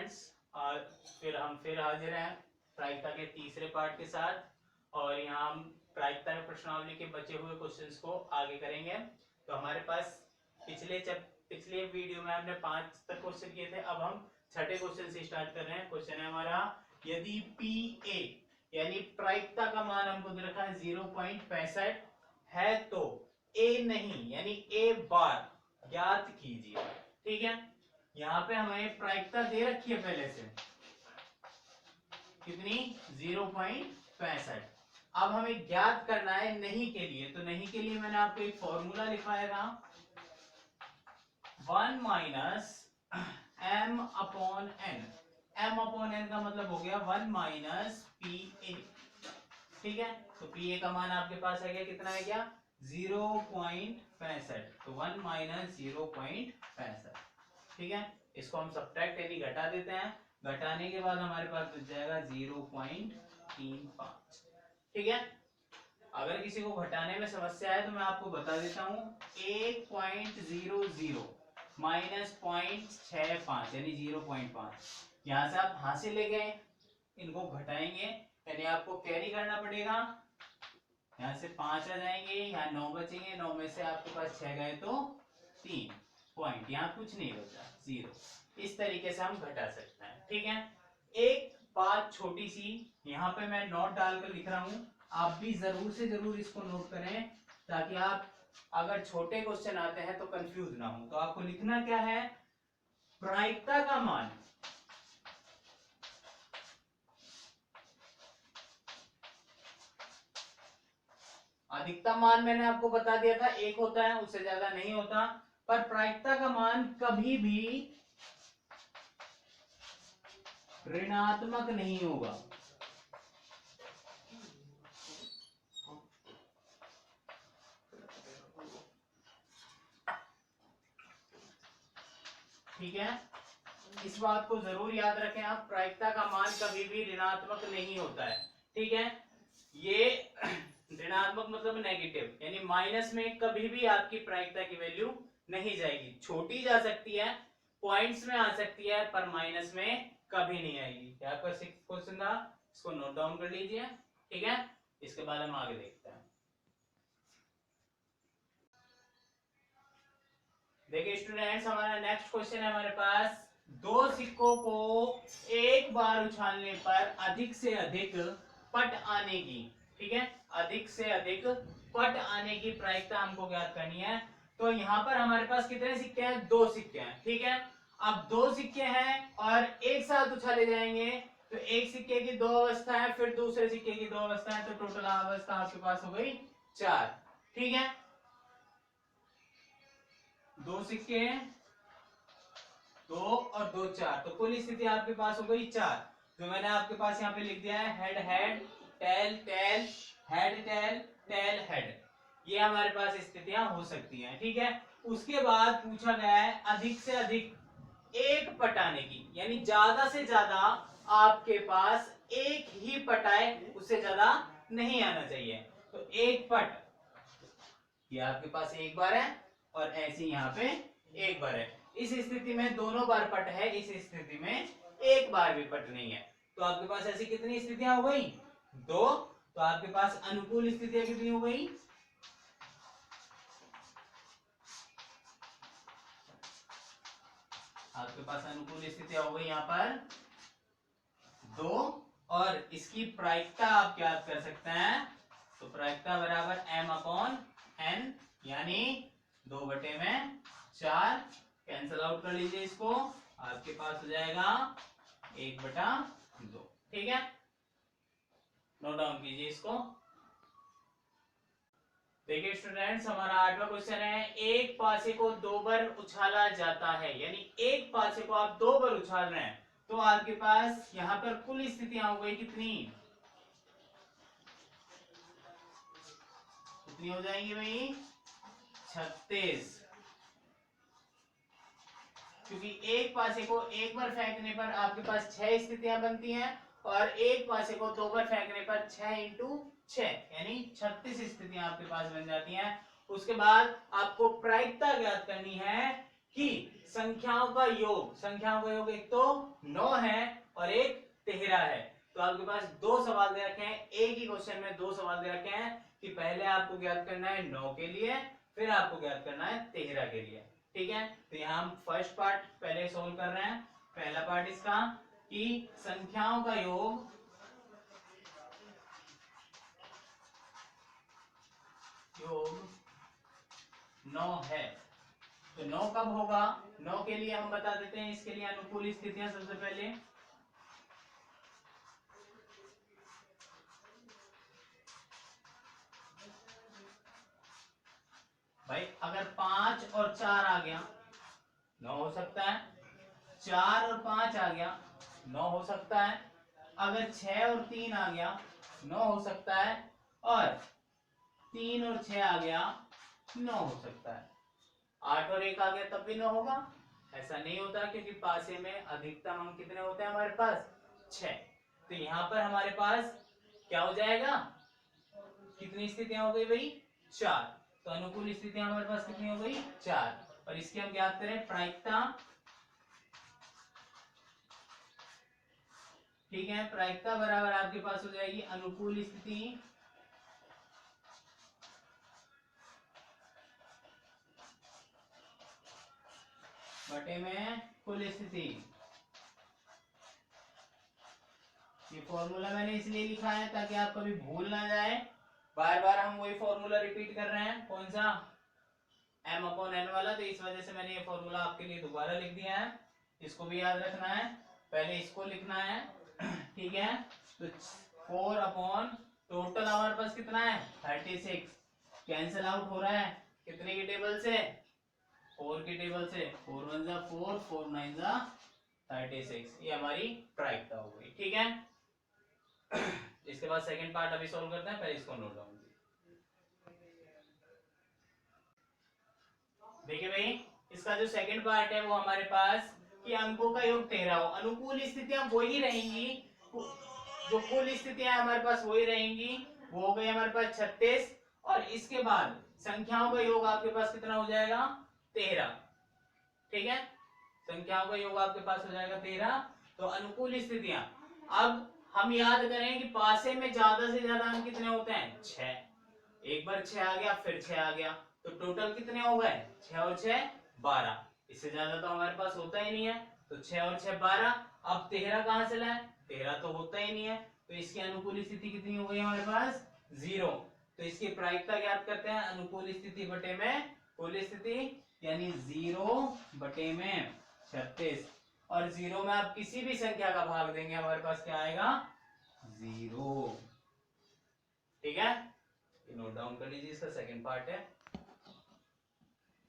Students, और फिर हाजिर हैं प्रायिकता के तीसरे पार्ट के साथ। और यहाँ हम प्रायिकता के प्रश्नावली के बचे हुए क्वेश्चंस को आगे करेंगे। तो हमारे पास पिछले वीडियो में हमने 5 तक क्वेश्चन किए थे। अब हम छठे क्वेश्चन से स्टार्ट कर रहे हैं। क्वेश्चन है हमारा, यदि PA यानी प्रायिकता का मान हमको दे रखा है 0.65 है तो A नहीं यानी A बार ज्ञात कीजिए। ठीक है, यहाँ पे हमें प्रायिकता दे रखी है पहले से, कितनी 0.65। अब हमें ज्ञात करना है नहीं के लिए। तो नहीं के लिए मैंने आपको एक फॉर्मूला लिखवाया था, 1 minus m upon n। m upon n का मतलब हो गया 1 माइनस PA। ठीक है, तो PA का मान आपके पास है क्या, कितना है क्या 0.65। तो 1 माइनस 0.65। ठीक है, इसको हम सब्ट्रैक्ट यानी घटा देते हैं। घटाने के बाद हमारे पास बच जाएगा 0.35। ठीक है, अगर किसी को घटाने में समस्या है तो मैं आपको बता देता हूं, 1.00 माइनस 0.65 यानी 0.5। यहां से आप हासिल ले गए, इनको घटाएंगे यानी आपको कैरी करना पड़ेगा। यहां से 5 आ जाएंगे, यहाँ 9 बचेंगे, 9 में से आपके पास 6 गए तो 3 पॉइंट, यहाँ कुछ नहीं बचा, 0। इस तरीके से हम घटा सकते हैं। ठीक है, एक बात छोटी सी यहाँ पे मैं नोट डालकर लिख रहा हूं, आप भी जरूर से जरूर इसको नोट करें, ताकि आप अगर छोटे क्वेश्चन आते हैं तो कंफ्यूज ना हो। तो आपको लिखना क्या है, प्रायिकता का मान अधिकतम मान मैंने आपको बता दिया था 1 होता है, उससे ज्यादा नहीं होता। पर प्रायिकता का मान कभी भी ऋणात्मक नहीं होगा। ठीक है, इस बात को जरूर याद रखें आप, प्रायिकता का मान कभी भी ऋणात्मक नहीं होता है। ठीक है, ये ऋणात्मक मतलब नेगेटिव यानी माइनस में कभी भी आपकी प्रायिकता की वैल्यू नहीं जाएगी। छोटी जा सकती है, पॉइंट्स में आ सकती है, पर माइनस में कभी नहीं आएगी। क्या आपका क्वेश्चन था, इसको नोट डाउन कर लीजिए। ठीक है, इसके बाद हम आगे देखते हैं। देखिए स्टूडेंट्स, हमारा नेक्स्ट क्वेश्चन है हमारे पास, 2 सिक्कों को एक बार उछालने पर अधिक से अधिक पट आने की, ठीक है, अधिक से अधिक पट आने की प्रायिकता हमको ज्ञात करनी है। तो यहाँ पर हमारे पास कितने सिक्के हैं, 2 सिक्के हैं। ठीक है, अब 2 सिक्के हैं और एक साथ उछाले जाएंगे, तो एक सिक्के की 2 अवस्था है, फिर दूसरे सिक्के की 2 अवस्था है, तो टोटल अवस्था आपके पास हो गई 4। ठीक है, 2 सिक्के हैं, 2 और 2 4, तो कुल स्थिति आपके पास हो गई 4। जो मैंने आपके पास यहाँ पे लिख दिया है, head head tail tail head tail tail head, ये हमारे पास स्थितियां हो सकती हैं। ठीक है, उसके बाद पूछा गया है अधिक से अधिक एक पट आने की, यानी ज्यादा से ज्यादा आपके पास एक ही पट आए, उससे ज्यादा नहीं आना चाहिए। तो एक पट ये आपके पास एक बार है और ऐसे यहाँ पे एक बार है। इस स्थिति में दोनों बार पट है, इस स्थिति में एक बार भी पट नहीं है। तो आपके पास ऐसी कितनी स्थितियां हो गई, 2। तो आपके पास अनुकूल स्थितियां कितनी हो गई, आपके पास अनुकूल स्थितियां हो गई यहाँ पर 2। और इसकी प्रायिकता आप क्या कर सकते हैं, तो प्रायिकता बराबर m अपॉन n, यानी 2/4। कैंसल आउट कर लीजिए इसको, आपके पास हो जाएगा 1/2। ठीक है, नोट डाउन कीजिए इसको। देखिए स्टूडेंट्स, हमारा 8वां क्वेश्चन है, एक पासे को 2 बार उछाला जाता है, यानी एक पासे को आप 2 बार उछाल रहे हैं, तो आपके पास यहां पर कुल स्थितियां हो गई कितनी, कितनी हो जाएंगी भाई, 36। क्योंकि एक पासे को एक बार फेंकने पर आपके पास 6 स्थितियां बनती हैं, और एक पासे को 2 बार फेंकने पर 6 इंटू 6 यानी 36 स्थितियां आपके पास बन जाती हैं। उसके बाद आपको प्रायिकता ज्ञात करनी है कि संख्याओं का योग एक तो 9 आपके पास दो सवाल दे रखे हैं, एक ही क्वेश्चन में दो सवाल दे रखे हैं कि पहले आपको ज्ञात करना है 9 के लिए, फिर आपको ज्ञात करना है 13 के लिए। ठीक है, तो यहाँ हम फर्स्ट पार्ट पहले सोल्व कर रहे हैं। पहला पार्ट इसका कि संख्याओं का योग योग 9 है। तो 9 कब होगा? 9 के लिए हम बता देते हैं, इसके लिए अनुकूल स्थितियां सबसे पहले। भाई अगर 5 और 4 आ गया 9 हो सकता है, 4 और 5 आ गया 9 हो सकता है, अगर 6 और 3 आ गया 9 हो सकता है, और 3 और 6 आ गया 9 हो सकता है। 8 और 1 आ गया तब भी 9 होगा? ऐसा नहीं होता, क्योंकि पासे में अधिकतम अंक कितने होते हैं हमारे पास? 6। तो यहाँ पर हमारे पास क्या हो जाएगा? कितनी स्थितियां हो गई भाई? 4। तो अनुकूल स्थितियां हमारे पास कितनी हो गई? 4। और इसकी हम ज्ञात करें प्रायिकता। ठीक है, प्रायिकता बराबर आपके पास हो जाएगी अनुकूल स्थिति बटे में कुल स्थिति। ये फॉर्मूला मैंने इसलिए लिखा है ताकि आप कभी भूल ना जाए। बार बार हम वही फॉर्मूला रिपीट कर रहे हैं, कौन सा? m/n वाला। तो इस वजह से मैंने ये फॉर्मूला आपके लिए दोबारा लिख दिया है, इसको भी याद रखना है। पहले इसको लिखना है। ठीक है, तो 4 अपॉन टोटल हमारे पास कितना है? 36। कैंसिल आउट हो रहा है कितने की टेबल से? 4 की टेबल से। 4 1 जा 4, 4 9 जा 36। ये हमारी प्रायिकता हो गई। ठीक है, इसके बाद सेकंड पार्ट अभी सॉल्व करते हैं, पहले इसको नोट डाउन कीजिए। देखिए भाई, इसका जो सेकंड पार्ट है वो हमारे पास कि अंकों का योग 13 हो। अनुकूल स्थितियां वही रहेंगी, जो कुल स्थितियां हमारे पास वही रहेंगी। वो हो गई हमारे पास 36, और इसके बाद संख्याओं का योग आपके पास कितना हो जाएगा? 13। ठीक है, संख्याओं का योग आपके पास हो जाएगा 13। तो अनुकूल स्थितियां, अब हम याद करें कि पासे में ज्यादा से ज्यादा अंक कितने होते हैं? 6। एक बार 6 आ गया, फिर 6 आ गया, तो टोटल कितने हो गए? 6 और 6 12। इससे ज्यादा तो हमारे पास होता ही नहीं है। तो 6 और 6 12। अब 13 कहां से लाए? 13 तो होता ही नहीं है। तो इसकी अनुकूल स्थिति कितनी हो गई हमारे पास? 0। तो इसकी प्रायिकता ज्ञात करते हैं, अनुकूल स्थिति बटे में कुल स्थिति, यानी 0 बटे में 36। और 0 में आप किसी भी संख्या का भाग देंगे हमारे पास क्या आएगा? 0। ठीक है, नोट डाउन कर लीजिए, इसका सेकंड पार्ट है।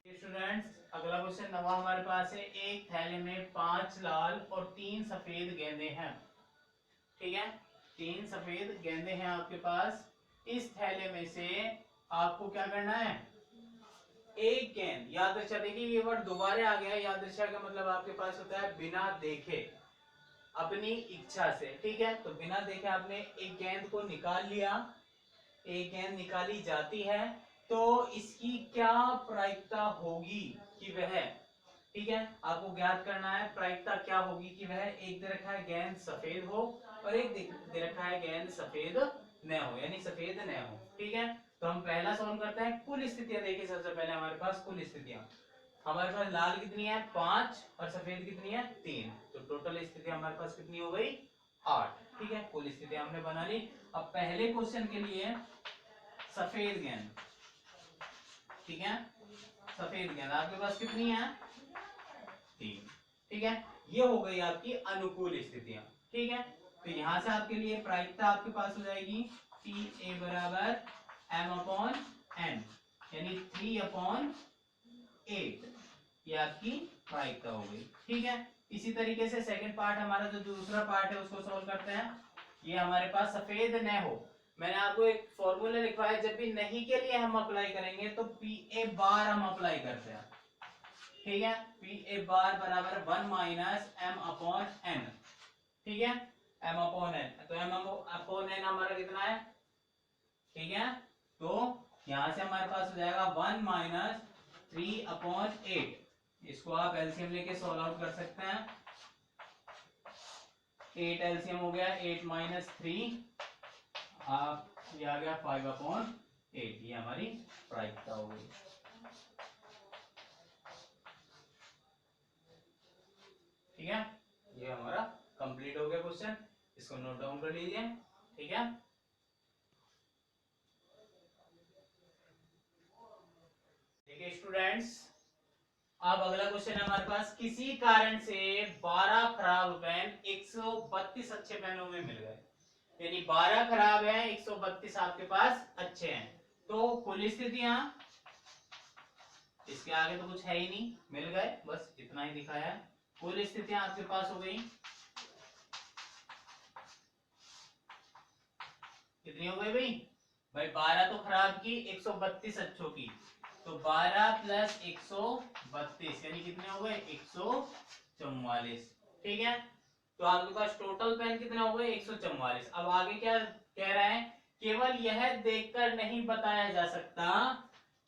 स्टूडेंट्स, अगला क्वेश्चन नवा हमारे पास है। एक थैले में 5 लाल और 3 सफेद गेंदे हैं। ठीक है, 3 सफेद गेंदे हैं आपके पास। इस थैले में से आपको क्या करना है? एक गेंद, याद रखा, देखिए ये वर्ड दोबारा आ गया है। याद रखा का मतलब आपके पास होता है बिना देखे, अपनी इच्छा से। ठीक है, तो बिना देखे आपने एक गेंद को निकाल लिया, एक गेंद निकाली जाती है, तो इसकी क्या प्रायिकता होगी कि वह, ठीक है, आपको ज्ञात करना है प्रायिकता क्या होगी कि वह, एक दे रखा है गेंद सफेद हो और एक दे रखा है गेंद सफेद न हो, यानी सफेद न हो। ठीक है, तो हम पहला सॉल्व करते हैं। कुल स्थितियां देखिए, सबसे पहले हमारे पास कुल स्थितियां, हमारे पास लाल कितनी है? 5, और सफेद कितनी है? 3। तो टोटल स्थिति हमारे पास कितनी हो गई? 8। ठीक है, कुल स्थिति हमने बना ली। अब पहले क्वेश्चन के लिए सफेद गेंद, ठीक है, सफेद गेंद आपके पास कितनी है? 3। ठीक है, ये हो गई आपकी अनुकूल स्थितियां। ठीक है, तो यहां से आपके लिए प्रायिकता आपके पास हो जाएगी TA बराबर m/n, यानी 3/8। ये आपकी प्रायिकता हो गई। ठीक है, इसी तरीके से सेकंड पार्ट हमारा जो दूसरा पार्ट है उसको सॉल्व करते हैं। ये हमारे पास सफेद न हो, मैंने आपको एक फॉर्मूला लिखवाया है, जब भी नहीं के लिए हम अप्लाई करेंगे तो PA बार हम अप्लाई करते हैं। ठीक है, PA बार बराबर 1 - m/n। ठीक है, m/n, तो m/n हमारा कितना है? ठीक है, तो यहां से हमारे पास हो जाएगा 1 - 3/8। इसको आप एलसीएम लेके सॉल्व आउट कर सकते हैं। 8 एलसीएम हो गया 8 माइनस 3 ये आ गया 5/8। ये हमारी प्रायिकता हो गई। ठीक है, ये हमारा कंप्लीट हो गया क्वेश्चन। इसको नोट डाउन कर लीजिए। ठीक है, देखिए स्टूडेंट्स, अब अगला क्वेश्चन है हमारे पास, किसी कारण से 12 खराब पेन 132 अच्छे पेनों में मिल गए। यानी 12 खराब है, 132 आपके पास अच्छे हैं। तो कुल स्थितियां, इसके आगे तो कुछ है ही नहीं, मिल गए, बस इतना ही दिखाया है। कुल स्थितियां आपके पास हो गई, कितनी हो गई भाई? भाई 12 तो खराब की, 132 अच्छों की, तो 12 प्लस 132 यानी कितने हो गए? 144। ठीक है, तो आपके पास टोटल पेन कितने हो गए? 144। अब आगे क्या कह रहा है? केवल यह देखकर नहीं बताया जा सकता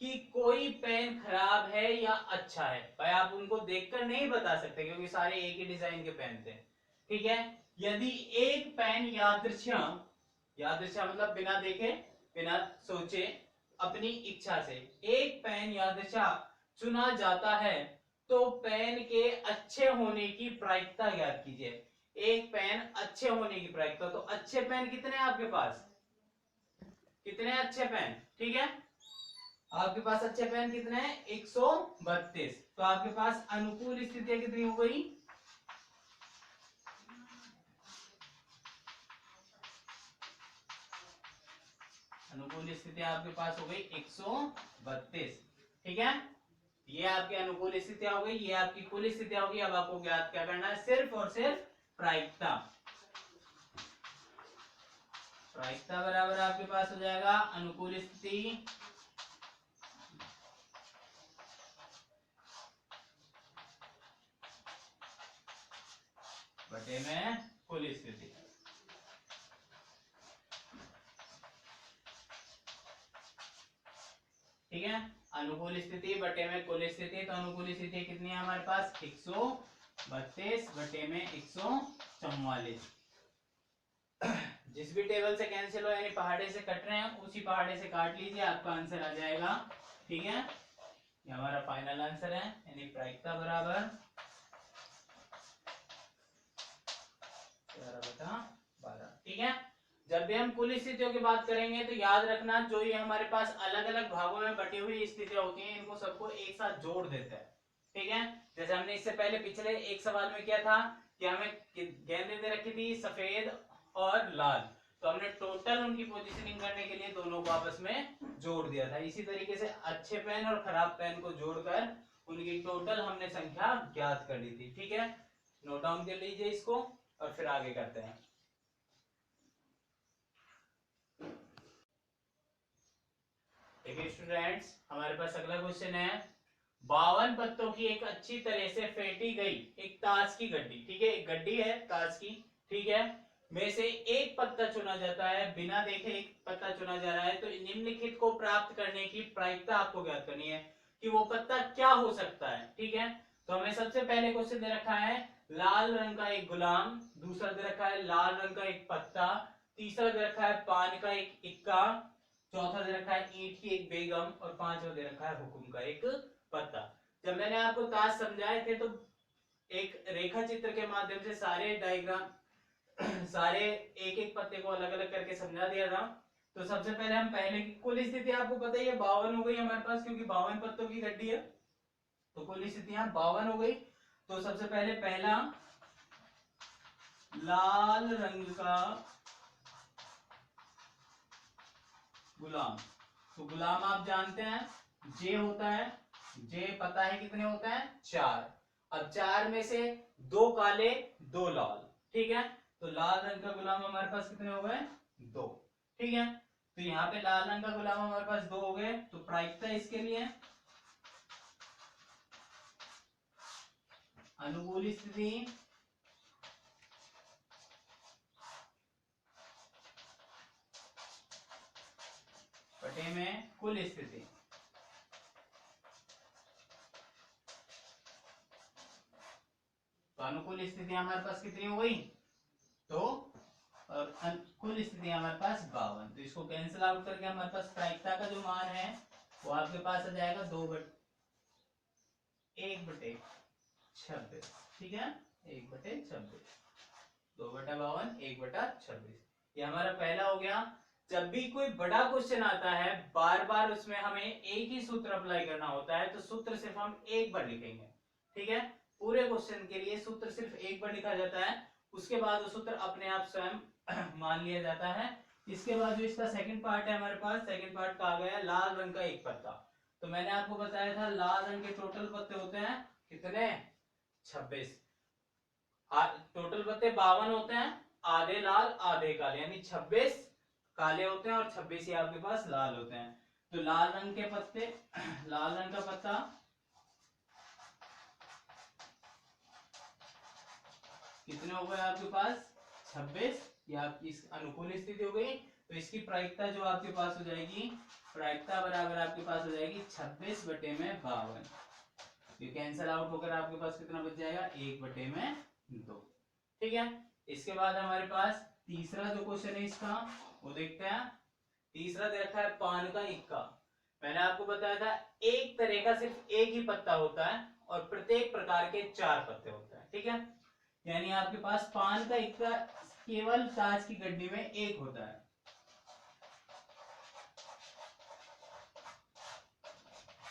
कि कोई पेन खराब है या अच्छा है। भाई आप उनको देखकर नहीं बता सकते क्योंकि सारे एक ही डिजाइन के पेन थे। ठीक है, यदि एक पेन यादृच्छिक, यादृच्छिक मतलब बिना देखे बिना सोचे अपनी इच्छा से एक पेन यादृच्छिक चुना जाता है तो पेन के अच्छे होने की प्रायिकता ज्ञात कीजिए। एक पेन अच्छे होने की प्रायिकता, तो अच्छे पेन कितने हैं आपके पास? कितने अच्छे पेन? ठीक है, आपके पास अच्छे पेन कितने हैं? 132। तो आपके पास अनुकूल स्थितियां कितनी हो गई? अनुकूल स्थिति आपके पास हो गई 132। ठीक है, ये आपकी अनुकूल स्थितियां हो गई, ये आपकी कुल स्थितियां होगी। अब आपको ज्ञात क्या करना है? सिर्फ और सिर्फ प्रायिकता। प्रायिकता बराबर आपके पास हो जाएगा अनुकूल स्थिति बटे में कुल स्थिति। ठीक है, अनुकूल स्थिति बटे में कुल स्थिति। तो अनुकूल स्थिति कितनी है हमारे पास? 132 बटे में 144। जिस भी टेबल से कैंसिल हो, यानी पहाड़े से कट रहे हैं, उसी पहाड़े से काट लीजिए, आपका आंसर आ जाएगा। ठीक है, ये हमारा फाइनल आंसर है, यानी प्रायिकता बराबर 11/12। ठीक है, जब भी हम कुल स्थितियों की बात करेंगे तो याद रखना, जो ये हमारे पास अलग अलग भागों में बटी हुई स्थितियां होती हैं, इनको सबको एक साथ जोड़ देता है। ठीक है, जैसे हमने इससे पहले पिछले एक सवाल में किया था कि हमें गेंदें दे रखी थी सफेद और लाल, तो हमने टोटल उनकी पोजीशनिंग करने के लिए दोनों को आपस में जोड़ दिया था। इसी तरीके से अच्छे पेन और खराब पेन को जोड़कर उनकी टोटल हमने संख्या ज्ञात कर ली थी। ठीक है, नोट डाउन कर लीजिए इसको और फिर आगे करते हैं। देखिए स्टूडेंट्स, हमारे पास अगला क्वेश्चन है, 52 पत्तों की एक अच्छी तरह से फेंटी गई एक ताश की गड्डी। ठीक है, एक गड्डी है ताश की, ठीक है, में से एक पत्ता चुना जाता है, बिना देखे एक पत्ता चुना जा रहा है, तो निम्नलिखित को प्राप्त करने की प्रायिकता आपको ज्ञात करनी है कि वो पत्ता क्या हो सकता है। ठीक है, तो हमें सबसे पहले क्वेश्चन दे रखा है लाल रंग का एक गुलाम, दूसरा दे रखा है लाल रंग का एक पत्ता, तीसरा दे रखा है पान का एक इक्का, चौथा दे रखा है ईंट की एक बेगम और पांचवा दे रखा है हुक्म का एक पत्ता। जब मैंने आपको ताश समझाए थे तो एक रेखा चित्र के माध्यम से सारे डायग्राम सारे एक एक पत्ते को अलग अलग करके समझा दिया था। तो सबसे पहले हम पहले की कुल स्थिति आपको पता ही है 52 हो गई हमारे पास, क्योंकि 52 पत्तों की गड्डी है, तो कुल स्थितियां 52 हो गई। तो सबसे पहले पहला लाल रंग का गुलाम, तो गुलाम आप जानते हैं जे होता है, जे पता है कितने होता है? 4। अब 4 में से 2 काले 2 लाल। ठीक है, तो लाल रंग का गुलाम हमारे पास कितने हो गए? 2। ठीक है, तो यहाँ पे लाल रंग का गुलाम हमारे पास 2 हो गए, तो प्रायिकता इसके लिए अनुकूल स्थिति बटे में कुल स्थिति। तो अनुकूल स्थिति हमारे पास कितनी हो गई? तो और कुल स्थिति हमारे पास 52। तो इसको कैंसिल आउट करके हमारे पास प्रायिकता का जो मान है वो आपके पास आ जाएगा 1/26। ठीक है, 1/26, 2/52, 1/26। ये हमारा पहला हो गया। जब भी कोई बड़ा क्वेश्चन आता है, बार बार उसमें हमें एक ही सूत्र अप्लाई करना होता है, तो सूत्र सिर्फ हम एक बार लिखेंगे। ठीक है, पूरे क्वेश्चन के लिए सूत्र सिर्फ एक बार लिखा जाता है, उसके बाद वो सूत्र अपने आप स्वयं मान लिया जाता है। इसके बाद जो इसका सेकंड पार्ट है हमारे पास, सेकंड पार्ट कहा गया है लाल रंग का एक पत्ता। तो मैंने आपको बताया था लाल रंग के टोटल पत्ते होते हैं कितने, 26। टोटल पत्ते 52 होते हैं, आधे लाल आधे काले, यानी 26 काले होते हैं और 26 ही आपके पास लाल होते हैं। तो लाल रंग के पत्ते, लाल रंग का पत्ता कितने हो गए आपके पास, 26। ये आपकी अनुकूल स्थिति हो गई। तो इसकी प्रायिकता जो आपके पास हो जाएगी, प्रायिकता बराबर आपके पास हो जाएगी 26/52। ये कैंसिल आउट होकर आपके पास कितना बच जाएगा, 1/2। ठीक है, इसके बाद हमारे पास तीसरा जो क्वेश्चन है इसका वो देखते हैं। तीसरा दे रखा है पान का इक्का। मैंने आपको बताया था एक तरह का सिर्फ एक ही पत्ता होता है और प्रत्येक प्रकार के 4 पत्ते होते हैं। ठीक है, यानी आपके पास पान का इक्का केवल कांच की गड्डी में एक होता है।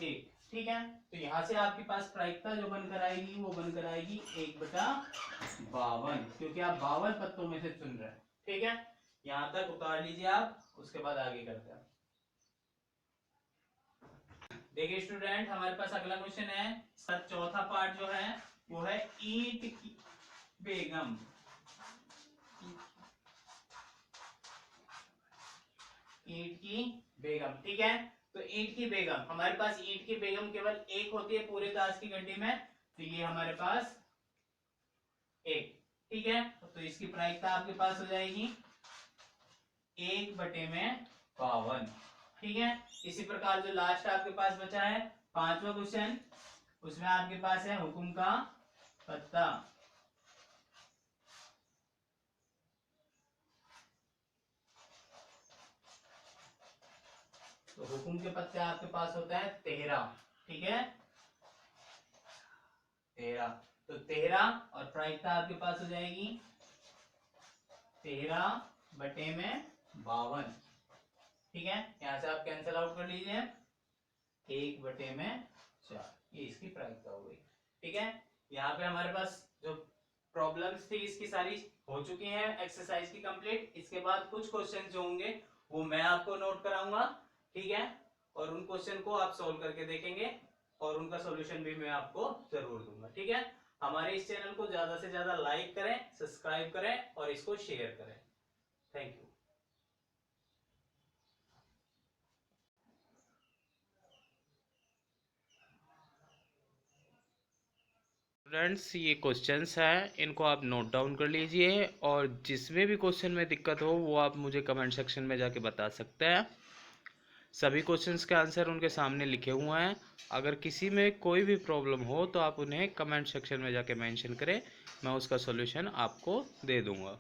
एक, ठीक है, तो यहां से आपके पास प्रायिकता जो बनकर आएगी वो बनकर आएगी 1/52, क्योंकि आप 52 पत्तों में से चुन रहे हैं। ठीक है, यहां तक उतार लीजिए आप, उसके बाद आगे करते हैं। देखिए स्टूडेंट, हमारे पास अगला क्वेश्चन है, चौथा पार्ट जो है वो है ईंट की बेगम। ईंट की बेगम, ठीक है, तो ईंट की बेगम, हमारे पास ईंट की बेगम केवल एक होती है पूरे कांच की गड्डी में, तो ये हमारे पास एक। ठीक है, तो इसकी प्रायिकता आपके पास हो जाएगी 1/52। ठीक है, इसी प्रकार जो लास्ट आपके पास बचा है पांचवा क्वेश्चन, उसमें आपके पास है हुकुम का पत्ता। तो हुकुम के पत्ते आपके पास होता है 13। ठीक है, 13, तो 13 और प्रायिकता आपके पास हो जाएगी 13/52। ठीक है, यहां से आप कैंसिल आउट कर लीजिए, 1/4, ये इसकी प्रायिकता हो गई। ठीक है, यहाँ पे हमारे पास जो प्रॉब्लम्स थी इसकी सारी हो चुकी हैं, एक्सरसाइज की कंप्लीट। इसके बाद कुछ क्वेश्चन जो होंगे वो मैं आपको नोट कराऊंगा। ठीक है, और उन क्वेश्चन को आप सोल्व करके देखेंगे और उनका सॉल्यूशन भी मैं आपको जरूर दूंगा। ठीक है, हमारे इस चैनल को ज्यादा से ज्यादा लाइक करें, सब्सक्राइब करें और इसको शेयर करें। Thank you. स्टूडेंट्स, ये क्वेश्चंस हैं, इनको आप नोट डाउन कर लीजिए और जिसमें भी क्वेश्चन में दिक्कत हो वो आप मुझे कमेंट सेक्शन में जाके बता सकते हैं। सभी क्वेश्चंस के आंसर उनके सामने लिखे हुए हैं। अगर किसी में कोई भी प्रॉब्लम हो तो आप उन्हें कमेंट सेक्शन में जाके मेंशन करें, मैं उसका सॉल्यूशन आपको दे दूंगा।